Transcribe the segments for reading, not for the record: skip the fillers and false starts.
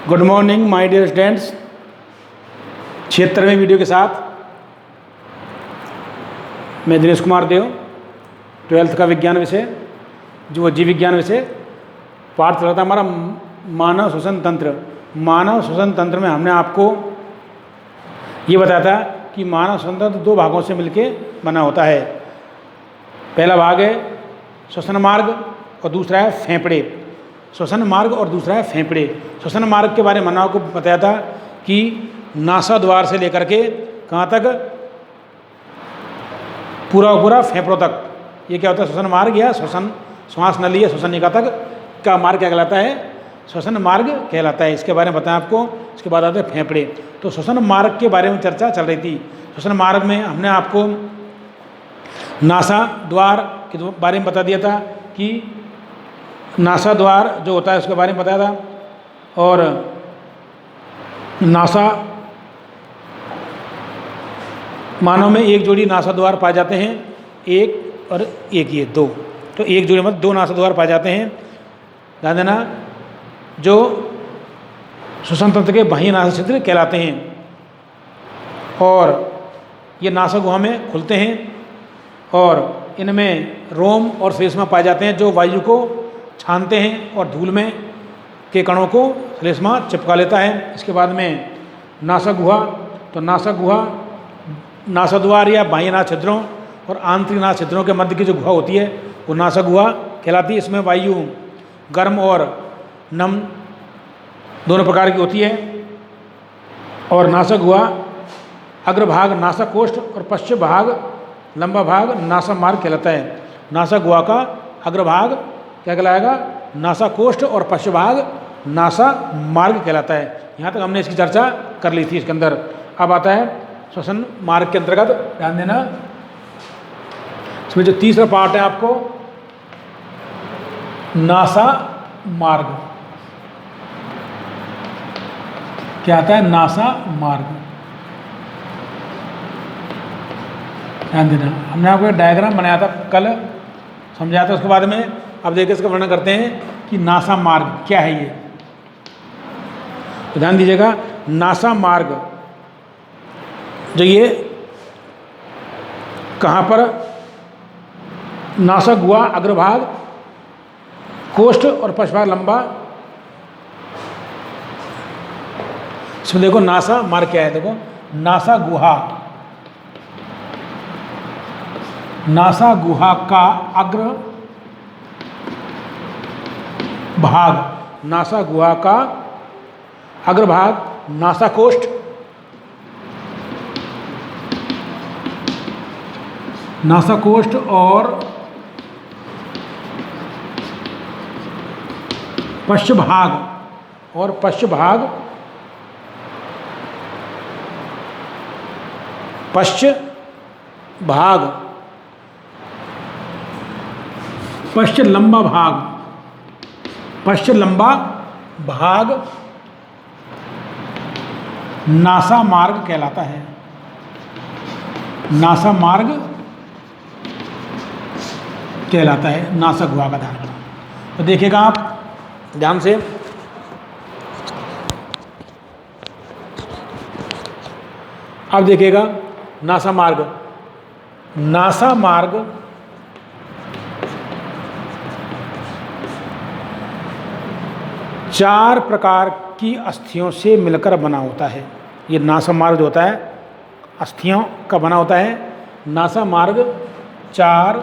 Good morning my dear students. 76वें video के साथ मैं दिनेश कुमार देव, 12th का विज्ञान विषय जो जीव विज्ञान विषय पाठ चला था हमारा मानव श्वसन तंत्र। मानव श्वसन तंत्र में हमने आपको ये बताया था कि मानव श्वसन तंत्र दो भागों से मिलके बना होता है। पहला भाग है श्वसन मार्ग और दूसरा है फेफड़े। श्वसन मार्ग और दूसरा है फेफड़े। श्वसन मार्ग के बारे में मैंने आपको बताया था कि नासा द्वार से लेकर के कहाँ तक, पूरा फेफड़ों तक। ये क्या होता है? श्वसन मार्ग या श्वसन श्वास नली या श्वसन निका तक का मार्ग क्या कहलाता है? श्वसन मार्ग कहलाता है। इसके बारे में बताया आपको। इसके बाद आते हैं फेफड़े। तो श्वसन मार्ग के बारे में चर्चा चल रही थी। श्वसन मार्ग में हमने आपको नासा द्वार के बारे में बता दिया था कि नासा द्वार जो होता है उसके बारे में बताया था। और नासा मानव में एक जोड़ी नासा द्वार पाए जाते हैं, एक और एक, ये दो। तो एक जोड़ी मतलब दो नासा द्वार पाए जाते हैं। ध्यान देना, जो श्वसन तंत्र के बाह्य नासा छिद्र कहलाते हैं। और ये नासा गुहा में खुलते हैं और इनमें रोम और श्लेष्मा पाए जाते हैं जो वायु को छानते हैं और धूल में के कणों को श्लेष्मा चिपका लेता है। इसके बाद में नासा गुहा, तो नासा गुहा नासा द्वार या बाह्य नासा छिद्रों और आंतरिक नासा छिद्रों के मध्य की जो गुहा होती है वो नासा गुहा कहलाती है। इसमें वायु गर्म और नम दोनों प्रकार की होती है। और नासा गुहा अग्रभाग नासा कोष्ठ और पश्चिम भाग लंबा भाग नासा मार्ग कहलाता है। नासा गुहा का अग्रभाग क्या कहलाएगा? नासा कोष्ठ और पश्चिम भाग नासा मार्ग कहलाता है। यहाँ तक हमने इसकी चर्चा कर ली थी। इसके अंदर अब आता है श्वसन मार्ग के अंतर्गत, ध्यान देना, इसमें जो तीसरा पार्ट है आपको नासा मार्ग क्या आता है? नासा मार्ग। ध्यान देना, हमने आपको एक डायग्राम बनाया था, कल समझाया था। उसके बाद में अब देखिए इसका वर्णन करते हैं कि नासा मार्ग क्या है। ये तो ध्यान दीजिएगा, नासा मार्ग जो ये कहाँ पर, नासा गुहा अग्रभाग कोष्ठ और पश्चभाग लंबा। इसमें देखो नासा मार्ग क्या है। देखो नासा गुहा, नासा गुहा का अग्र भाग, नासा गुहा का अग्रभाग नासा कोष्ठ, नासा कोष्ठ और पश्चिम भाग और पश्चिम भाग पश्चिम लंबा भाग, पश्चिम लंबा भाग नासा मार्ग कहलाता है। नासा मार्ग कहलाता है। नासा गुहा का ध्यान रखना। तो देखिएगा आप ध्यान से, अब देखिएगा नासा मार्ग। नासा मार्ग चार प्रकार की अस्थियों से मिलकर बना होता है। ये नासा मार्ग जो होता है अस्थियों का बना होता है। नासा मार्ग चार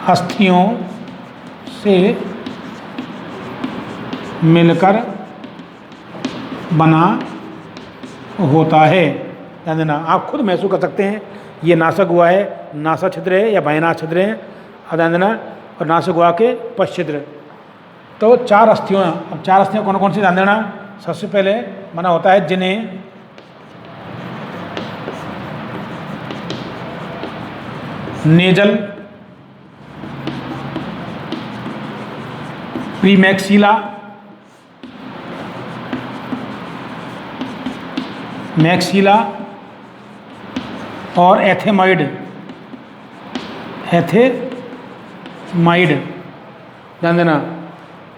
अस्थियों से मिलकर बना होता है। ध्यान देना, आप खुद महसूस कर सकते हैं। ये नासा गुहा है, नासा छिद्र है या बाह्य नासा छिद्र है। और ध्यान देना, और नासा गुहा के पश्च छिद्र। तो चार अस्थियों, अब चार अस्थियों कौन कौन सी? ध्यान देना, सबसे पहले बना होता है जिन्हें नेजल प्रीमैक्सिला, मैक्सिला और एथेमॉइड, एथेमाइड। ध्यान देना,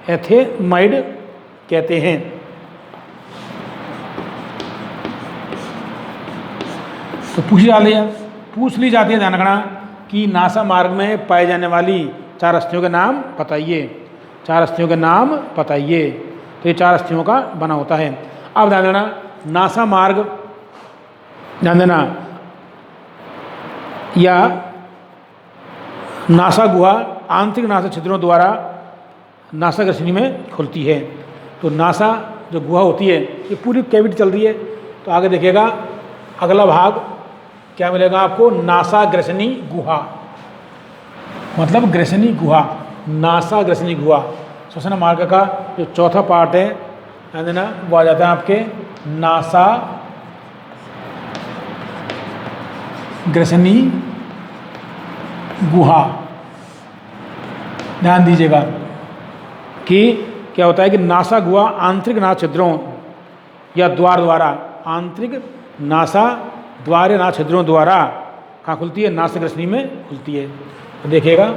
एथेमाइड कहते हैं। तो पूछ ली जाती है ध्यान रखना कि नासा मार्ग में पाए जाने वाली 4 अस्थियों के नाम बताइए। 4 अस्थियों के नाम बताइए। तो ये 4 अस्थियों का बना होता है। अब ध्यान देना, नासा मार्ग ध्यान देना या नासा गुहा आंतरिक नासा छिद्रों द्वारा नासा ग्रसनी में खुलती है। तो नासा जो गुहा होती है ये पूरी कैविटी चल रही है। तो आगे देखिएगा अगला भाग क्या मिलेगा आपको, नासा ग्रसनी गुहा, मतलब ग्रसनी गुहा, नासा ग्रसनी गुहा। श्वसन मार्ग का जो चौथा पार्ट है ध्यान देना वो आ जाता है आपके नासा ग्रसनी गुहा। ध्यान दीजिएगा कि क्या होता है कि नासा गुहा आंतरिक नासा छिद्रों या द्वार द्वारा, आंतरिक नासा द्वार या नासा छिद्रों द्वारा कहाँ खुलती है, नासा ग्रसनी में खुलती है। तो देखिएगा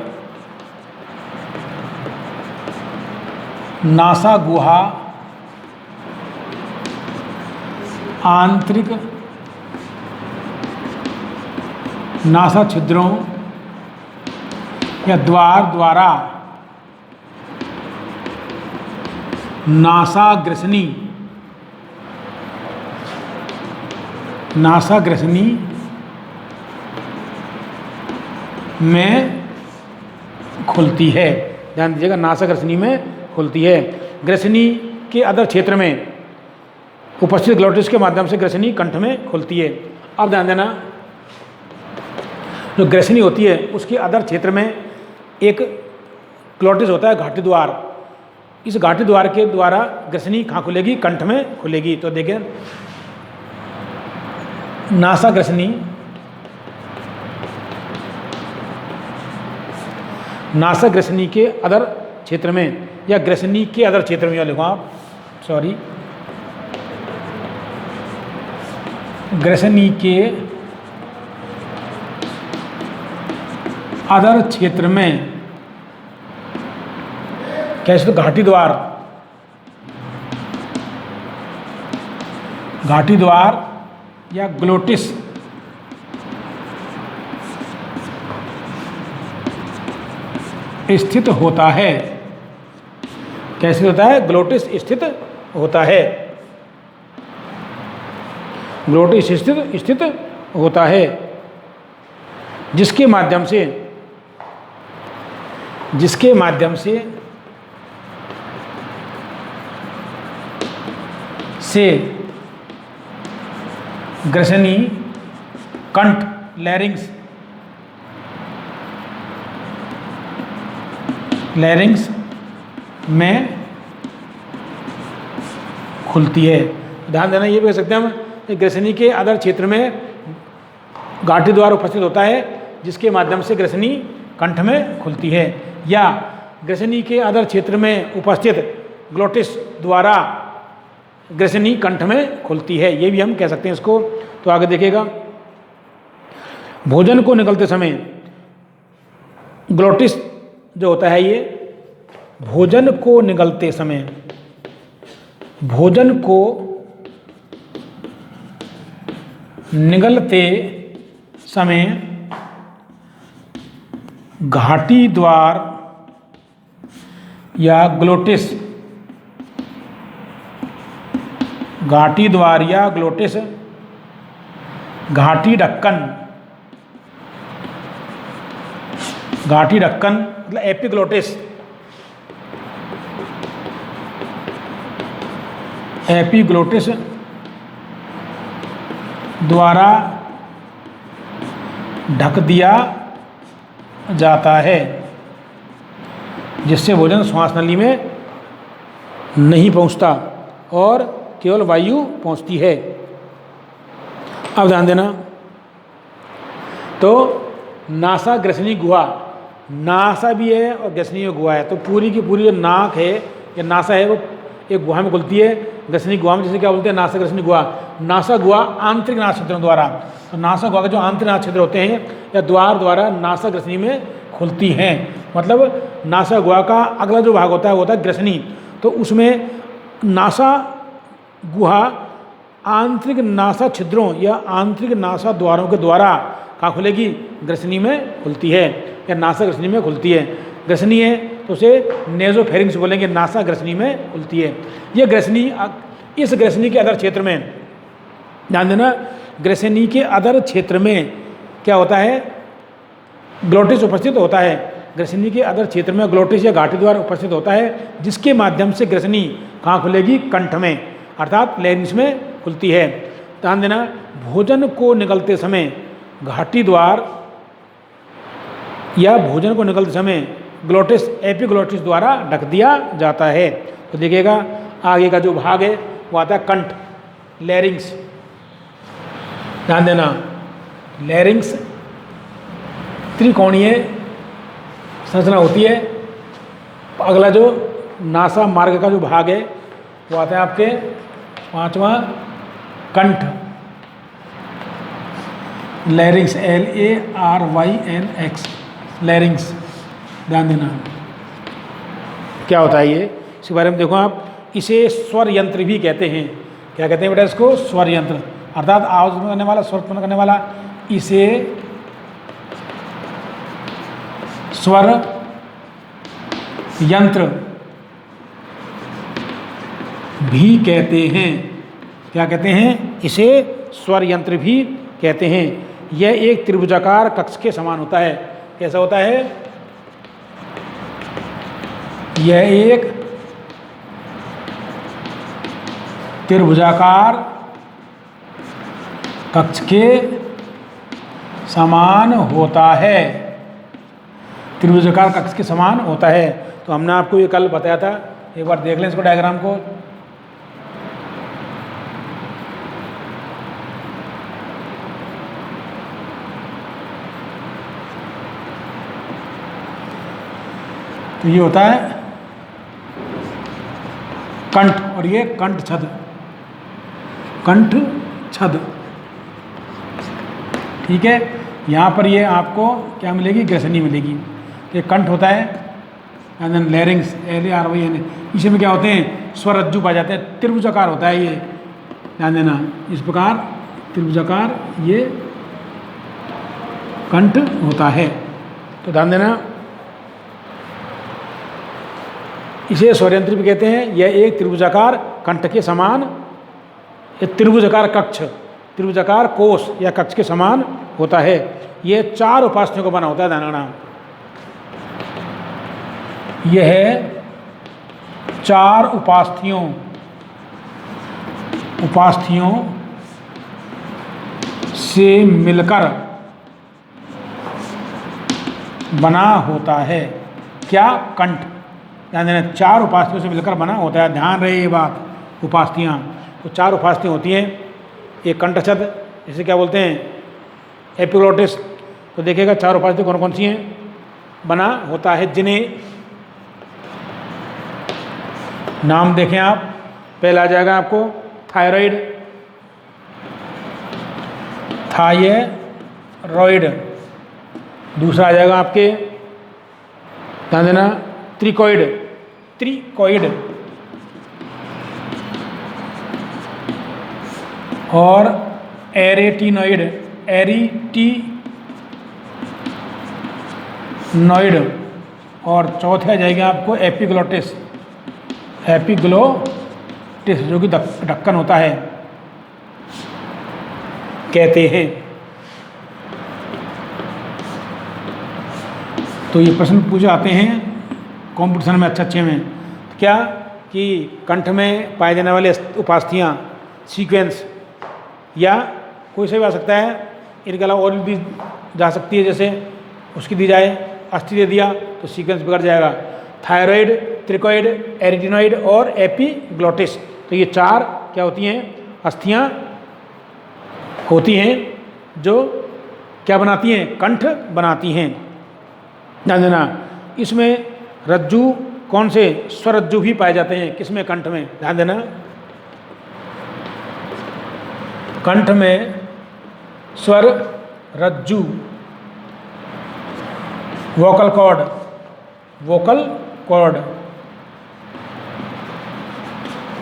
नासा गुहा आंतरिक नासा छिद्रों या द्वार द्वारा नासा ग्रसनी में खुलती है। ध्यान दीजिएगा, नासा ग्रसनी में खुलती है। ग्रसनी के अदर क्षेत्र में उपस्थित ग्लोटिस के माध्यम से ग्रसनी कंठ में खुलती है। अब ध्यान देना, जो ग्रसनी होती है उसके अदर क्षेत्र में एक ग्लोटिस होता है, घाटी द्वार। इस घाटी द्वार के द्वारा ग्रसनी कहाँ खुलेगी, कंठ में खुलेगी। तो देखें नासा ग्रसनी, नासा ग्रसनी के अदर क्षेत्र में या ग्रसनी के अदर क्षेत्र में, या लिखो आप, सॉरी, ग्रसनी के अदर क्षेत्र में कैसे, तो घाटी द्वार या ग्लोटिस स्थित होता है। कैसे होता है, ग्लोटिस स्थित होता है, ग्लोटिस स्थित होता है, जिसके माध्यम से ग्रसनी कंठ लैरिंग्स में खुलती है। ध्यान देना, ये भी कह सकते हैं हम, ग्रसनी के अदर क्षेत्र में घाटी द्वार उपस्थित होता है, जिसके माध्यम से ग्रसनी कंठ में खुलती है, या ग्रसनी के अदर क्षेत्र में उपस्थित ग्लोटिस द्वारा ग्रसनी कंठ में खुलती है। ये भी हम कह सकते हैं इसको। तो आगे देखिएगा, भोजन को निगलते समय ग्लोटिस जो होता है, ये भोजन को निगलते समय घाटी द्वार या ग्लोटिस, घाटी ढक्कन मतलब एपिग्लोटिस द्वारा ढक दिया जाता है, जिससे भोजन श्वास नली में नहीं पहुंचता और केवल वायु पहुंचती है। अब ध्यान देना, तो नासा ग्रसनी गुहा, नासा भी है और ग्रसनी गुहा है। तो पूरी की पूरी जो नाक है या नासा है वो एक गुहा में खुलती है, ग्रसनी गुहा में, जैसे क्या बोलते हैं, नासा ग्रसनी गुहा। नासा गुहा आंतरिक नासा छिद्रों द्वारा, तो नासा गुहा के जो आंतरिक नासा छिद्र होते हैं या द्वार द्वारा नासा ग्रसनी में खुलती हैं। मतलब नासा गुहा का अगला जो भाग होता है वो होता है ग्रसनी। तो उसमें नासा गुहा आंतरिक नासा छिद्रों या आंतरिक नासा द्वारों के द्वारा कहाँ खुलेगी? ग्रसनी में खुलती है या नासा ग्रसनी में खुलती है। ग्रसनी है तो उसे नेजोफेरिंग्स बोलेंगे, नासा ग्रसनी में खुलती है। ये ग्रसनी, इस ग्रसनी के अदर क्षेत्र में ध्यान देना, ग्रसनी के अदर क्षेत्र में क्या होता है? ग्लोटिस उपस्थित होता है। ग्रसनी के अदर क्षेत्र में ग्लोटिस या घाटी द्वार उपस्थित होता है, जिसके माध्यम से ग्रसनी कहाँ खुलेगी? कंठ में, अर्थात लैरिंक्स में खुलती है। ध्यान देना, भोजन को निगलते समय घाटी द्वार या भोजन को निगलते समय ग्लोटिस, एपिग्लोटिस द्वारा ढक दिया जाता है। तो देखिएगा आगे का जो भाग है वो आता है कंठ, लैरिंक्स। ध्यान देना, लैरिंक्स त्रिकोणीय संरचना होती है। अगला जो नासा मार्ग का जो भाग है वो आता है आपके 5वां कंठ, लैरिंक्स, LARYNX, लैरिंक्स। ध्यान देना क्या होता है ये, इसके बारे में देखो आप। इसे स्वर यंत्र भी कहते हैं। क्या कहते हैं बेटा इसको? स्वर यंत्र, अर्थात आवाज उत्पन्न करने वाला, स्वर उत्पन्न करने वाला, इसे स्वर यंत्र भी कहते हैं। क्या कहते हैं? इसे स्वर यंत्र भी कहते हैं। यह एक त्रिभुजाकार कक्ष के समान होता है। कैसा होता है? यह एक त्रिभुजाकार कक्ष के समान होता है। त्रिभुजाकार कक्ष के समान होता है। तो हमने आपको ये कल बताया था, एक बार देख लें इसको, डायग्राम को। तो ये होता है कंठ, और ये कंठ छद, कंठ छद, ठीक है। यहाँ पर ये आपको क्या मिलेगी? ग्रसनी मिलेगी। ये कंठ होता है, एंड देन लैरिंक्स, LARYN, इसी में क्या होते हैं? स्वरज्जु पाए जाते हैं। त्रिभुजाकार होता है ये, ध्यान देना, इस प्रकार त्रिभुजाकार ये कंठ होता है। तो ध्यान देना, इसे स्वरयंत्र भी कहते हैं। यह एक त्रिभुजाकार कंठ के समान, त्रिभुजाकार कक्ष, त्रिभुजाकार कोष या कक्ष के समान होता है। यह 4 उपास्थियों को बना होता है। ध्यान रखना, यह 4 उपास्थियों से मिलकर बना होता है। क्या? कंठ। ध्यान देना, 4 उपास्थियों से मिलकर बना होता है। ध्यान रहे ये बात, उपास्थियाँ। तो 4 उपास्थियाँ होती हैं। एक कंठछद, इसे क्या बोलते हैं? एपिग्लोटिस। तो देखिएगा 4 उपास्थियाँ कौन कौन सी हैं बना होता है, जिन्हें नाम देखें आप। पहला आ जाएगा आपको थायराइड, थायरॉइड। दूसरा आ जाएगा आपके, ध्यान देना, त्रिकोइड, त्रिकोइड। और एरेटिनोइड, एरिटिनोइड। और चौथे आ जाएगा आपको एपिग्लोटिस, एपिग्लोटिस, जो कि ढक्कन होता है कहते हैं। तो ये प्रश्न पूछे आते हैं कंपटीशन में, अच्छे में। क्या कि कंठ में पाए जाने वाले उपास्थियाँ सीक्वेंस या कोई से भी आ सकता है, इनके अलावा और भी जा सकती है। जैसे उसकी दी जाए, अस्थि दे दिया तो सीक्वेंस बिगड़ जाएगा। थायराइड, त्रिकोइड, एरिटिनोइड और एपिग्लोटिस। तो ये 4 क्या होती हैं? अस्थियाँ होती हैं जो क्या बनाती हैं? कंठ बनाती हैं। ध्यान देना, इसमें रज्जु कौन से? स्वरज्जु भी पाए जाते हैं। किसमें? कंठ में। ध्यान देना, कंठ में स्वर रज्जु vocal cord, vocal cord,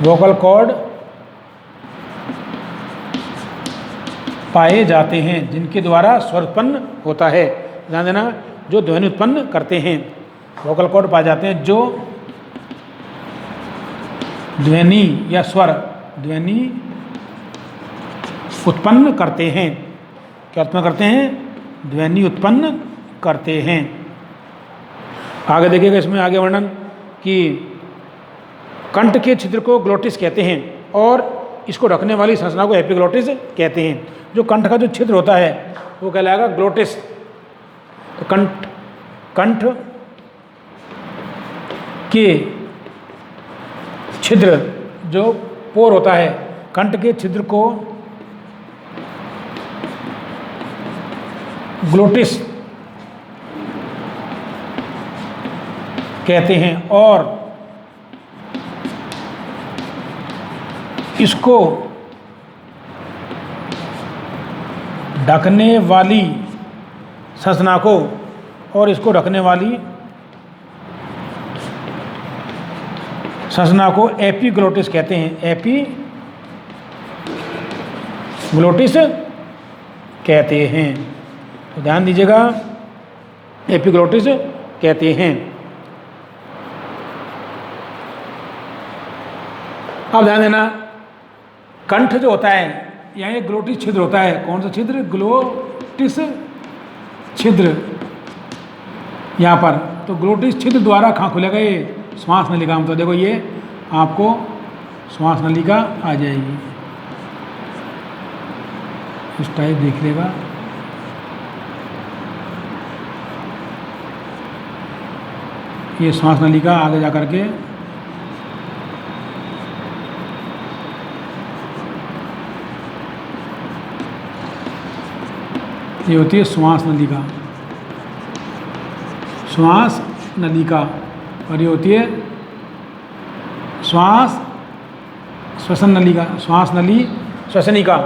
vocal cord पाए जाते हैं जिनके द्वारा स्वर उत्पन्न होता है। ध्यान देना, जो ध्वनि उत्पन्न करते हैं, वोकल कॉर्ड पाए जाते हैं जो ध्वनि या स्वर ध्वनि उत्पन्न करते हैं। क्या उत्पन्न करते हैं? ध्वनि उत्पन्न करते हैं। आगे देखिएगा इसमें आगे वर्णन कि कंठ के छिद्र को ग्लोटिस कहते हैं और इसको ढकने वाली संरचना को एपिग्लोटिस कहते हैं। जो कंठ का जो छिद्र होता है वो कहलाएगा ग्लोटिस। तो कंठ के छिद्र जो पोर होता है, कंठ के छिद्र को ग्लोटिस कहते हैं और इसको ढकने वाली संरचना को एपिग्लोटिस कहते हैं। एपिग्लोटिस कहते हैं। तो ध्यान दीजिएगा, एपिग्लोटिस कहते हैं। अब ध्यान देना, कंठ जो होता है यहाँ एक ग्लोटिस छिद्र होता है। कौन सा छिद्र? ग्लोटिस छिद्र यहाँ पर। तो ग्लोटिस छिद्र द्वारा कहाँ खुलेगा? ये श्वास नलिका में। तो देखो ये आपको श्वास नलिका आ जाएगी, इस टाइप देख लेगा। ये श्वास नलिका आगे जा करके ये होती है श्वास नलिका, श्वास नलिका। और ये होती है श्वसन नलिका, श्वास नली श्वसनिका,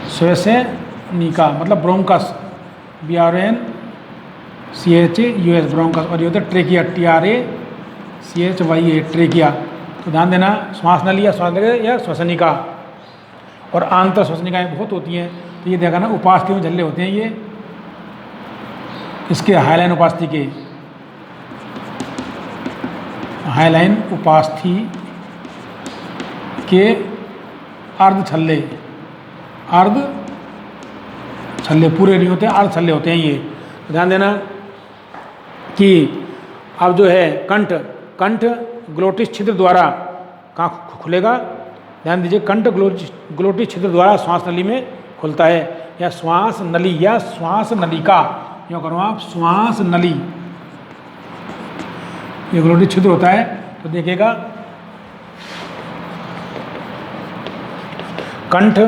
श्वसनिका मतलब ब्रोंकस, BRONCHUS ब्रोंकस। और ये होता है ट्रेकिया, TRACHYA ट्रेकिया। तो ध्यान देना, श्वास नली या श्वास नलिका या श्वसनिका। और आंतर श्वसनिकाएँ बहुत होती हैं। तो ये देखा ना, उपास्थि में झल्ले होते हैं ये इसके हाईलाइन उपास्थि के, हाईलाइन उपास्थि के अर्ध छल्ले पूरे नहीं होते, अर्ध छल्ले होते हैं ये। ध्यान देना कि अब जो है कंठ ग्लोटिस छिद्र द्वारा कहाँ खुलेगा? ध्यान दीजिए, कंठ ग्लोटिस छिद्र द्वारा श्वास नली में खुलता है, या श्वास नली या श्वास नलिका। यो करो आप, श्वास नली, ये ग्लोटिस छिद्र होता है। तो देखिएगा, कंठ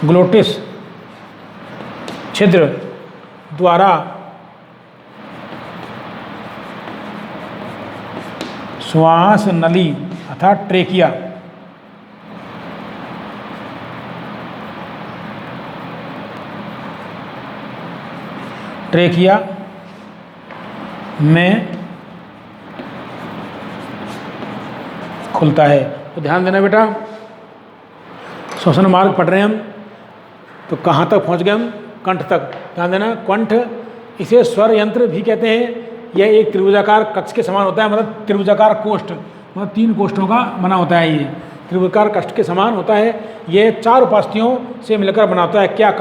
ग्लोटिस छिद्र द्वारा श्वास नली अर्थात ट्रेकिया में खुलता है। तो ध्यान देना बेटा, श्वसन मार्ग पढ़ रहे हैं हम, तो कहाँ तक पहुँच गए हम? कंठ तक। ध्यान देना, कंठ इसे स्वर यंत्र भी कहते हैं। यह एक त्रिभुजाकार कक्ष के समान होता है, मतलब त्रिभुजाकार कोष्ठ, मतलब 3 कोष्ठों का बना होता है। ये त्रिभुजाकार कक्ष के समान होता है। ये 4 उपास्थियों से मिलकर बना होता है। क्या?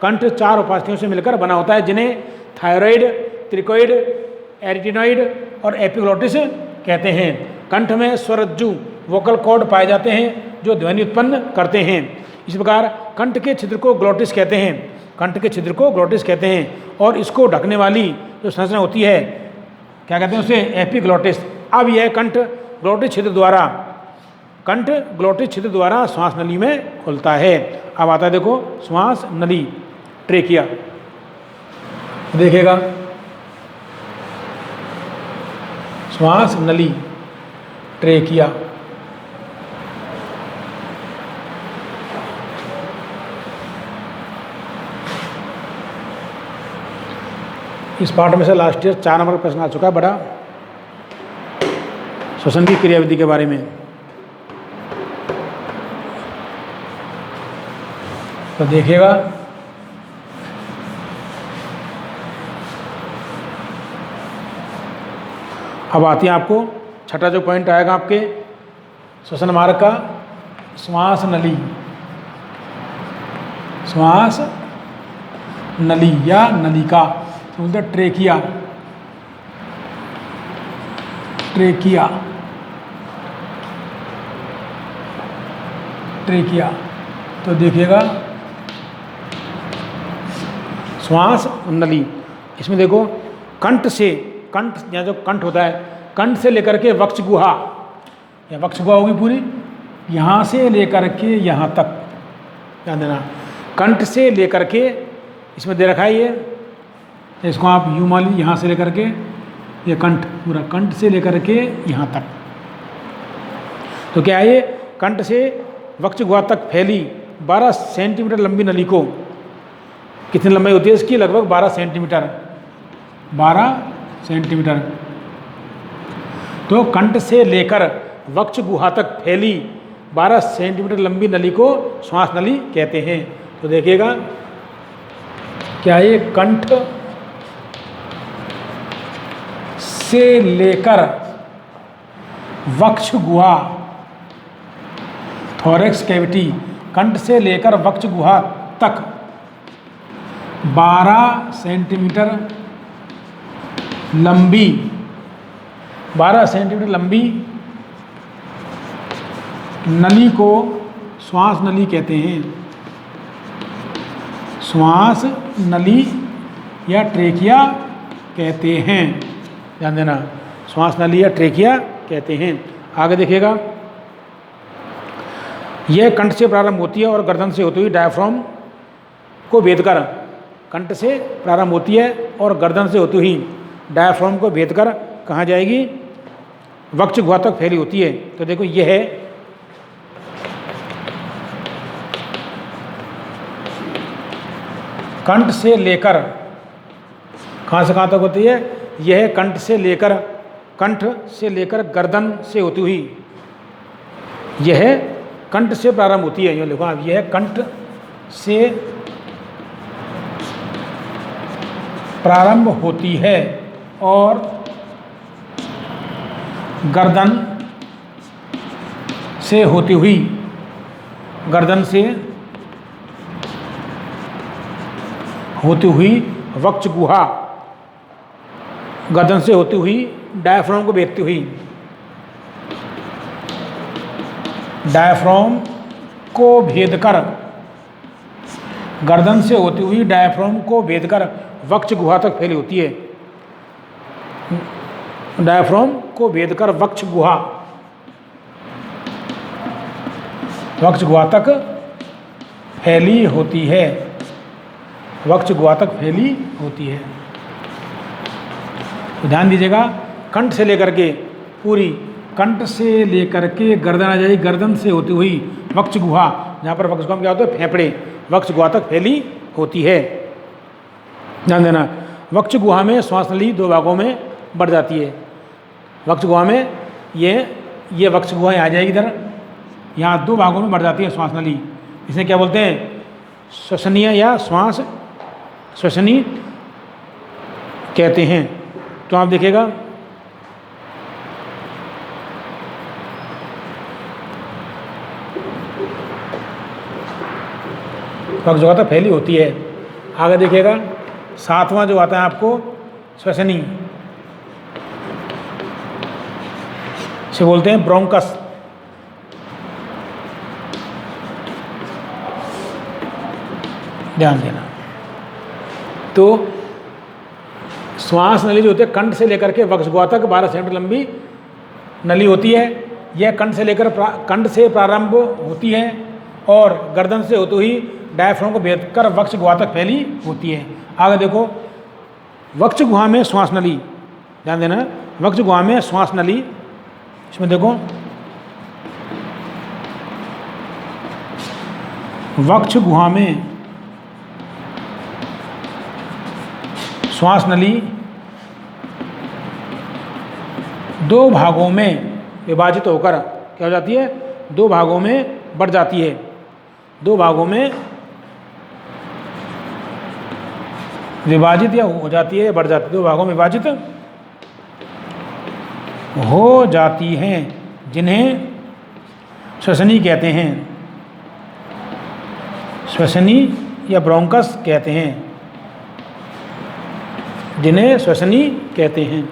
कंठ 4 उपास्थियों से मिलकर बना होता है, जिन्हें थायराइड, त्रिकोइड, एरिटिनॉइड और एपिग्लोटिस कहते हैं। कंठ में स्वरज्जु वोकल कॉर्ड पाए जाते हैं जो ध्वनि उत्पन्न करते हैं। इस प्रकार कंठ के छिद्र को ग्लोटिस कहते हैं, कंठ के छिद्र को ग्लोटिस कहते हैं। और इसको ढकने वाली जो संरचना होती है, क्या कहते हैं उसे? एपिग्लोटिस। अब यह कंठ ग्लोटिस छिद्र द्वारा श्वास नली में खुलता है। अब आता है देखो, श्वास नली ट्रेकिया। देखिएगा, श्वास नली ट्रेकिया। इस पार्ट में से लास्ट ईयर 4 नंबर का प्रश्न आ चुका है बड़ा, श्वसन की क्रियाविधि के बारे में। तो देखिएगा, अब आती है आपको छठा जो पॉइंट आएगा आपके श्वसन मार्ग का, श्वास नली। श्वास नली या नलिका तो बोलते हैं ट्रेकिया। Trachea, trachea. तो देखिएगा श्वास नली, इसमें देखो कंठ से, कंठ यहाँ जो कंठ होता है, कंठ से लेकर के वक्ष गुहा, या वक्ष गुहा होगी पूरी, यहाँ से लेकर के यहाँ तक, ध्यान देना, कंठ से लेकर के, इसमें दे रखा है ये, इसको आप यूं मान लीजिए, यहाँ से लेकर के ये कंठ, पूरा कंठ से लेकर के यहाँ तक। तो क्या है ये, कंठ से वक्ष गुहा तक फैली 12 सेंटीमीटर लंबी नली को, कितनी लंबाई होती है इसकी, लगभग 12 सेंटीमीटर, 12 सेंटीमीटर। तो कंठ से लेकर वक्ष गुहा तक फैली 12 सेंटीमीटर लंबी नली को श्वास नली कहते हैं। तो देखिएगा क्या ये, कंठ से लेकर वक्ष गुहा, थोरैक्स कैविटी, कंठ से लेकर वक्ष गुहा तक 12 सेंटीमीटर लंबी, 12 सेंटीमीटर लंबी नली को श्वास नली कहते हैं। श्वास नली या ट्रेकिया कहते हैं, ध्यान देना, श्वास नली या ट्रेकिया कहते हैं। आगे देखिएगा, यह कंठ से प्रारंभ होती है और गर्दन से होती हुई डायफ्राम को भेदकर, कंठ से प्रारंभ होती है और गर्दन से होती हुई डायफ्राम को भेदकर कहाँ जाएगी, वक्ष गुहा तक फैली होती है। तो देखो यह है कंठ से लेकर, कहाँ से कहाँ तक होती है, यह कंठ से लेकर, कंठ से लेकर गर्दन से होती हुई, यह कंठ से प्रारंभ होती है, ये लिखो आप, यह कंठ से प्रारंभ होती है और गर्दन से होती हुई, गर्दन से होती हुई वक्ष गुहा, गर्दन से होती हुई डायफ्राम को भेदती हुई, डायफ्राम को भेदकर, गर्दन से होती हुई डायफ्राम को भेदकर वक्ष गुहा तक फैली होती है। डायफ्राम को भेदकर वक्ष गुहा, वक्ष गुहा तक फैली होती है, वक्ष गुहा तक फैली होती है। तो ध्यान दीजिएगा, कंठ से लेकर के पूरी, कंठ से लेकर के गर्दन आ जाएगी, गर्दन से होती हुई वक्ष गुहा, जहाँ पर वक्ष गुहा में क्या होता है, फेफड़े, वक्ष गुहा तक फैली होती है। ध्यान देना, वक्ष गुहा में श्वास नली 2 भागों में बढ़ जाती है। वक्ष गुहा में ये वक्ष गुहा आ जाएगी इधर, यहाँ 2 भागों में बढ़ जाती है श्वास नली। इसे क्या बोलते हैं, श्वसनीय या श्वास श्वसनी कहते हैं। तो आप देखिएगा, वक्ष गुहा तक फैली होती है। आगे देखिएगा, 7वां जो आता है आपको श्वसनी, से बोलते हैं ब्रोंकस। ध्यान देना, तो श्वास नली जो होती है, कंठ से लेकर के वक्ष गुहा तक 12 सेंटीमीटर लंबी नली होती है। यह कंठ से लेकर कंठ से प्रारंभ होती है और गर्दन से होती हुई डायफ्राम को भेदकर वक्ष गुहा तक फैली होती है। आगे देखो, वक्ष गुहा में श्वास नली, ध्यान देना, वक्ष गुहा में श्वास नली, इसमें देखो वक्ष गुहा में श्वास नली दो भागों में विभाजित होकर क्या हो जाती है, दो भागों में बढ़ जाती है, दो भागों में विभाजित या हो जाती है, बढ़ जाती है, दो भागों में विभाजित हो जाती हैं, जिन्हें श्वसनी कहते हैं, श्वसनी या ब्रोंकस कहते हैं, जिन्हें श्वसनी कहते हैं।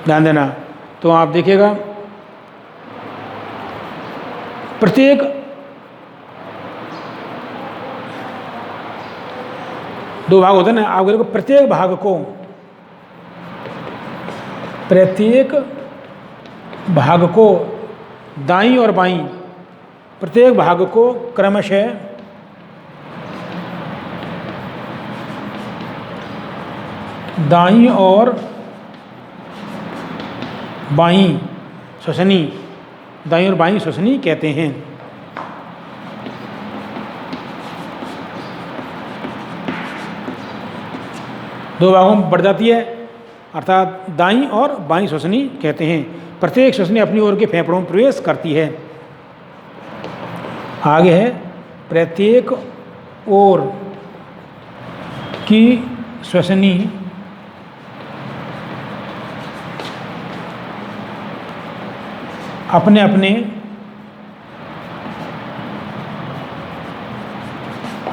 ध्यान देना। तो आप देखिएगा प्रत्येक दो भाग होते हैं ना, आप देखो प्रत्येक भाग को दाईं और बाईं, प्रत्येक भाग को क्रमशः दाईं और बाईं श्वसनी, दाईं और बाईं श्वसनी कहते हैं। दो भागों में बढ़ जाती है, अर्थात दाईं और बाईं श्वसनी कहते हैं। प्रत्येक श्वसनी अपनी ओर के फेफड़ों में प्रवेश करती है। आगे है प्रत्येक ओर की श्वसनी अपने अपने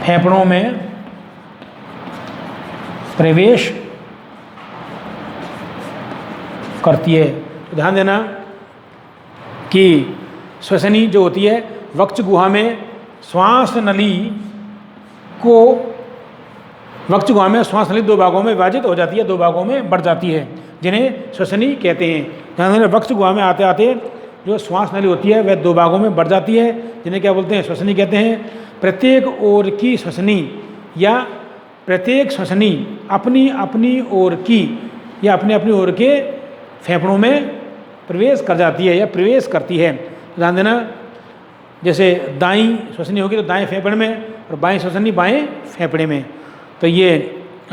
फेफड़ों में प्रवेश करती है। तो ध्यान देना कि श्वसनी जो होती है वक्ष गुहा में श्वास नली दो भागों में विभाजित हो जाती है, दो भागों में बढ़ जाती है, जिन्हें श्वसनी कहते हैं। ध्यान देना, वक्ष गुहा में आते आते जो श्वास नली होती है वह दो भागों में बढ़ जाती है, जिन्हें क्या बोलते हैं, श्वसनी कहते हैं। प्रत्येक ओर की श्वसनी या प्रत्येक श्वसनी अपनी अपनी ओर की या अपने अपनी ओर के फेफड़ों में प्रवेश कर जाती है या प्रवेश करती है। ध्यान देना, जैसे दाईं श्वसनी होगी तो दाएं फेफड़े में और बाएं श्वसनी बाएं फेफड़े में। तो ये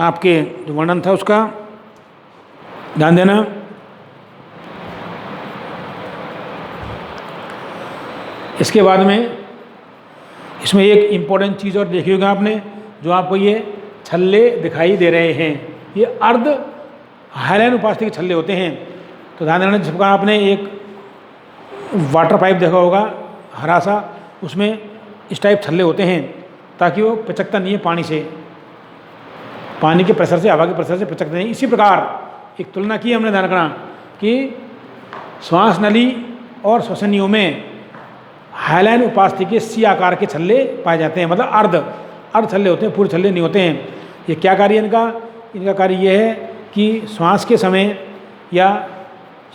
आपके जो वर्णन था उसका ध्यान देना। इसके बाद में इसमें एक इम्पोर्टेंट चीज़ और देखी होगी आपने, जो आपको ये छल्ले दिखाई दे रहे हैं, ये अर्ध हाइलाइन उपास्थि के छल्ले होते हैं। तो ध्यान देना, जिस प्रकार आपने एक वाटर पाइप देखा होगा हरा सा, उसमें इस टाइप छल्ले होते हैं ताकि वो पिचकता नहीं है पानी से, पानी के प्रेशर से, हवा के प्रेशर से पिचकता नहीं। इसी प्रकार एक तुलना की हमने, ध्यान रखना कि श्वास नली और श्वसनियों में हाइलाइन उपास्थि के सी आकार के छल्ले पाए जाते हैं, मतलब अर्ध छल्ले होते हैं, पूरे छल्ले नहीं होते हैं। ये क्या कार्य है इनका कार्य ये है कि श्वास के समय या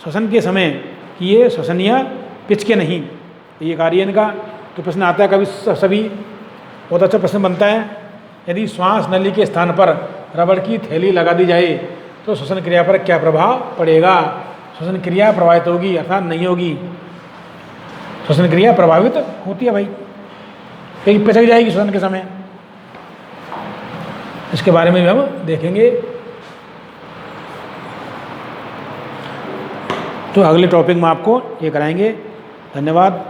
श्वसन के समय कि ये श्वसनियाँ पिचके नहीं, तो ये कार्य इनका। तो प्रश्न आता है कभी सभी, बहुत अच्छा प्रश्न बनता है, यदि श्वास नली के स्थान पर रबड़ की थैली लगा दी जाए तो श्वसन क्रिया पर क्या प्रभाव पड़ेगा? श्वसन क्रिया प्रभावित होगी अर्थात नहीं होगी। श्वसन क्रिया प्रभावित होती है भाई, कहीं पिचक जाएगी श्वसन के समय। इसके बारे में भी हम देखेंगे। तो अगले टॉपिक में आपको ये कराएंगे। धन्यवाद।